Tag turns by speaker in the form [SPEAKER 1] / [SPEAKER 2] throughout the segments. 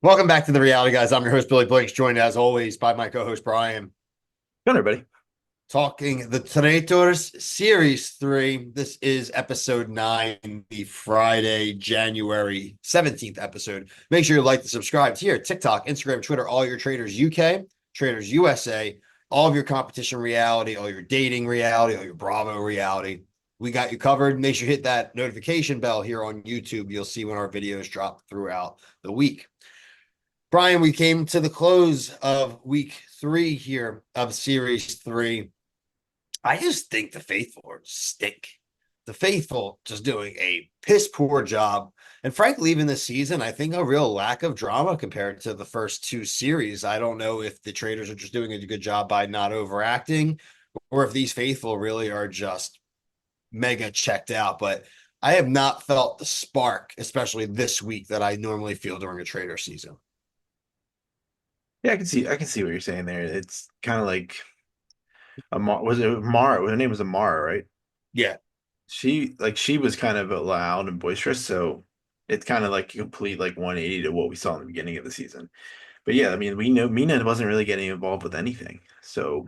[SPEAKER 1] Welcome back to the Reality Guys. I'm your host, Billy Blanks, joined as always by my co host, Brian,
[SPEAKER 2] Good, everybody.
[SPEAKER 1] talking the Traitors Series 3. This is episode 9, the Friday, January 17th episode. Make sure you like and subscribe here, TikTok, Instagram, Twitter, all your Traders UK, Traders USA, all of your competition reality, all your dating reality, all your Bravo reality. We got you covered. Make sure you hit that notification bell here on YouTube. You'll see when our videos drop throughout the week. Brian, we came to the close of week 3 here of series 3. I just think the faithful stink. The faithful just doing a piss poor job. And frankly, even this season, I think a real lack of drama compared to the first 2 series. I don't know if the traders are just doing a good job by not overacting or if these faithful really are just mega checked out. But I have not felt the spark, especially this week, that I normally feel during a trader season.
[SPEAKER 2] Yeah, I can see what you're saying there. It's kind of like was it Mara? Her name was Amara, right?
[SPEAKER 1] Yeah.
[SPEAKER 2] She was kind of loud and boisterous, so it's kind of like a complete like 180 to what we saw in the beginning of the season. But yeah, I mean, we know Mina wasn't really getting involved with anything, so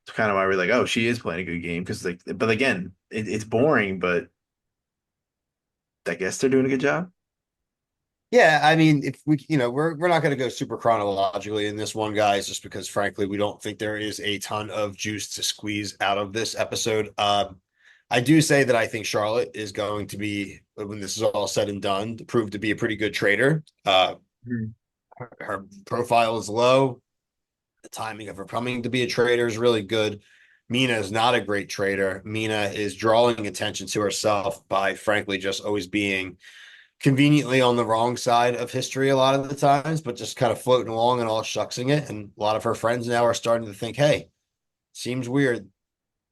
[SPEAKER 2] it's kind of why we're like, oh, she is playing a good game because like, but again, it's boring, but I guess they're doing a good job.
[SPEAKER 1] Yeah, I mean, if we, we're not going to go super chronologically in this one, guys, just because frankly, we don't think there is a ton of juice to squeeze out of this episode. I do say that I think Charlotte is going to be, when this is all said and done, to prove to be a pretty good trader.
[SPEAKER 2] Mhm.
[SPEAKER 1] Her profile is low. The timing of her coming to be a trader is really good. Mina is not a great trader. Mina is drawing attention to herself by, frankly, just always being conveniently on the wrong side of history a lot of the times, but just kind of floating along and all shucksing it. And a lot of her friends now are starting to think, hey, seems weird.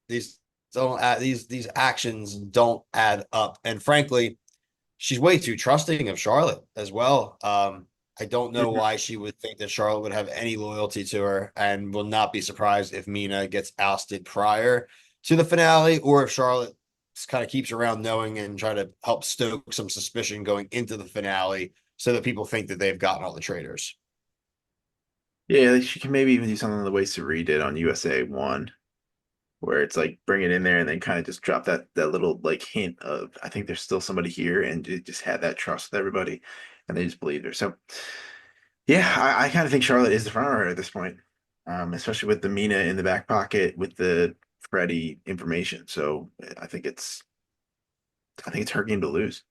[SPEAKER 1] These don't add, these actions don't add up. And frankly, she's way too trusting of Charlotte as well. I don't know
[SPEAKER 2] Mhm.
[SPEAKER 1] why she would think that Charlotte would have any loyalty to her, and will not be surprised if Mina gets ousted prior to the finale, or if Charlotte kind of keeps around knowing and try to help stoke some suspicion going into the finale, so that people think that they've gotten all the traitors.
[SPEAKER 2] Yeah, like, she can maybe even do something the way Suri did on USA One, where it's like bring it in there and then kind of just drop that little like hint of I think there's still somebody here, and it just had that trust with everybody, and they just believed her. So yeah, I kind of think Charlotte is the front runner at this point, especially with the Mina in the back pocket with the Freddie information. So I think it's her game to lose.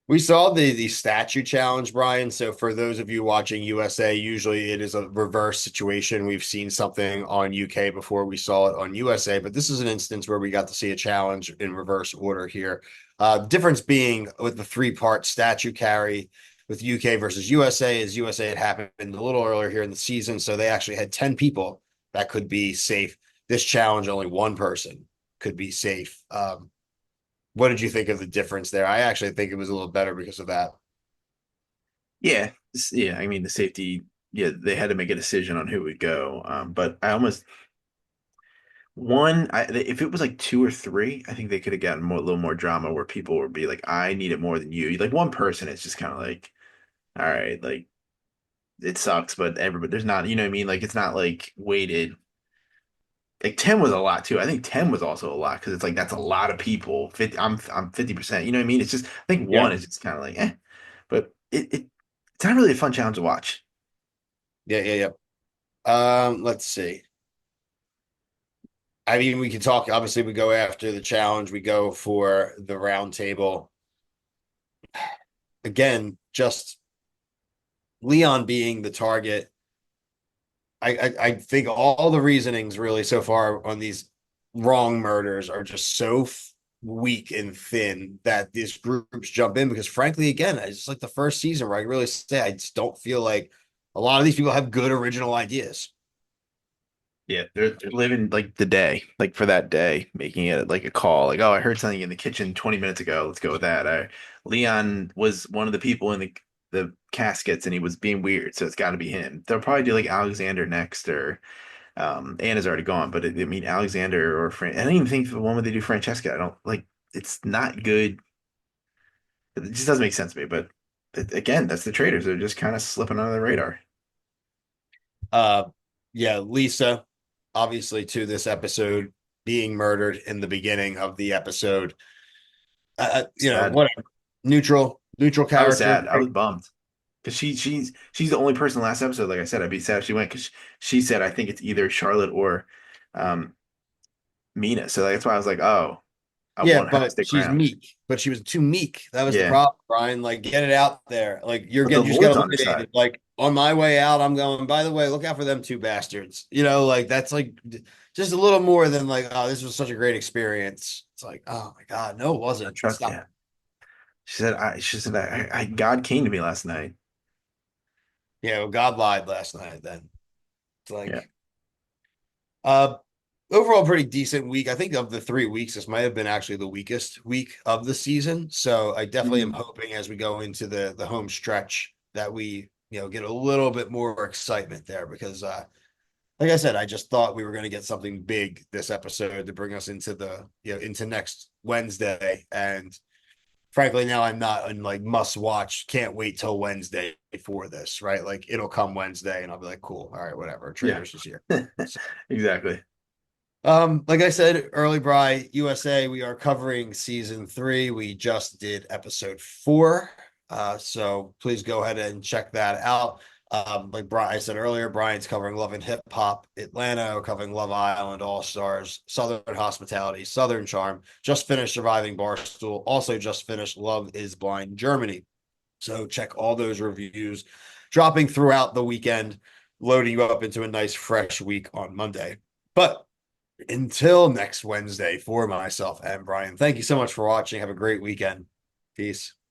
[SPEAKER 1] We saw the statue challenge, Brian. So for those of you watching USA, usually it is a reverse situation. We've seen something on UK before we saw it on USA, but this is an instance where we got to see a challenge in reverse order here. Difference being with the three-part statue carry with UK versus USA is USA had happened a little earlier here in the season, so they actually had 10 people that could be safe. This challenge, only one person could be safe. What did you think of the difference there? I actually think it was a little better because of that.
[SPEAKER 2] Yeah, yeah. I mean the safety. Yeah, they had to make a decision on who would go. But I almost if it was like two or three, I think they could have gotten a little more drama where people would be like, I need it more than you. Like one person, it's just kind of like, all right, like it sucks, but everybody, there's not, you know what I mean? Like it's not like weighted. Like 10 was a lot too. I think 10 was also a lot because it's like that's a lot of people. 50, I'm 50%. You know what I mean? It's just I think
[SPEAKER 1] Yeah,
[SPEAKER 2] one is just kind of like but it's not really a fun challenge to watch.
[SPEAKER 1] yeah. Let's see. I mean, we can talk. Obviously, we go after the challenge. We go for the round table again. Just Leon being the target. I think all the reasonings really so far on these wrong murders are just so weak and thin that these groups jump in because, frankly, again, it's just like the first season where I really say I just don't feel like a lot of these people have good original ideas.
[SPEAKER 2] Yeah, they're living like the day, like for that day, making it like a call. Like, oh, I heard something in the kitchen 20 minutes ago. Let's go with that. Leon was one of the people in the caskets, and he was being weird, so it's got to be him. They'll probably do like Alexander next, or Anna's already gone, but I mean Alexander or Fran. I don't even think the one where they do Francesca. I don't like. It's not good. It just doesn't make sense to me. But. again, that's the Traitors. They're just kind of slipping under the radar.
[SPEAKER 1] Uh, yeah, Lisa, obviously, to this episode being murdered in the beginning of the episode.
[SPEAKER 2] Sad.
[SPEAKER 1] Whatever. Neutral
[SPEAKER 2] I was
[SPEAKER 1] character.
[SPEAKER 2] sad. I was bummed because she's the only person last episode. Like I said, I'd be sad if she went because she said I think it's either Charlotte or um Mina. So that's why I was like, oh, I
[SPEAKER 1] Yeah,
[SPEAKER 2] want her to
[SPEAKER 1] but
[SPEAKER 2] stick
[SPEAKER 1] she's
[SPEAKER 2] around.
[SPEAKER 1] meek. But she was too meek. That was the
[SPEAKER 2] Yeah,
[SPEAKER 1] problem, Brian. Like, get it out there. Like,
[SPEAKER 2] but the
[SPEAKER 1] you just get
[SPEAKER 2] Lord's on her side.
[SPEAKER 1] eliminated. Like, on my way out, I'm going, by the way, look out for them two bastards. Like that's like just a little more than like, oh, this was such a great experience. It's like, oh my God, no, it
[SPEAKER 2] I
[SPEAKER 1] wasn't.
[SPEAKER 2] trust.
[SPEAKER 1] Stop.
[SPEAKER 2] Yeah, she said God came to me last night.
[SPEAKER 1] Yeah, well, God lied last night then. It's
[SPEAKER 2] Yeah.
[SPEAKER 1] like, uh, overall, pretty decent week. I think of the 3 weeks, this might have been actually the weakest week of the season. So I definitely am
[SPEAKER 2] Mhm.
[SPEAKER 1] hoping as we go into the home stretch that we get a little bit more excitement there because like I said, I just thought we were going to get something big this episode to bring us into the into next Wednesday. And frankly, now I'm not in like must watch, can't wait till Wednesday for this, right? Like it'll come Wednesday and I'll be like, cool, all right, whatever.
[SPEAKER 2] Yeah.
[SPEAKER 1] Traitors is here. So
[SPEAKER 2] Exactly.
[SPEAKER 1] like I said early, Bry USA, we are covering season 3. We just did episode 4. So please go ahead and check that out. Like Brian, I said earlier, Brian's covering Love and Hip Hop Atlanta, we're covering Love Island, All Stars, Southern Hospitality, Southern Charm, just finished Surviving Barstool, also just finished Love is Blind Germany. So check all those reviews dropping throughout the weekend, loading you up into a nice fresh week on Monday. But until next Wednesday, for myself and Brian, thank you so much for watching. Have a great weekend. Peace.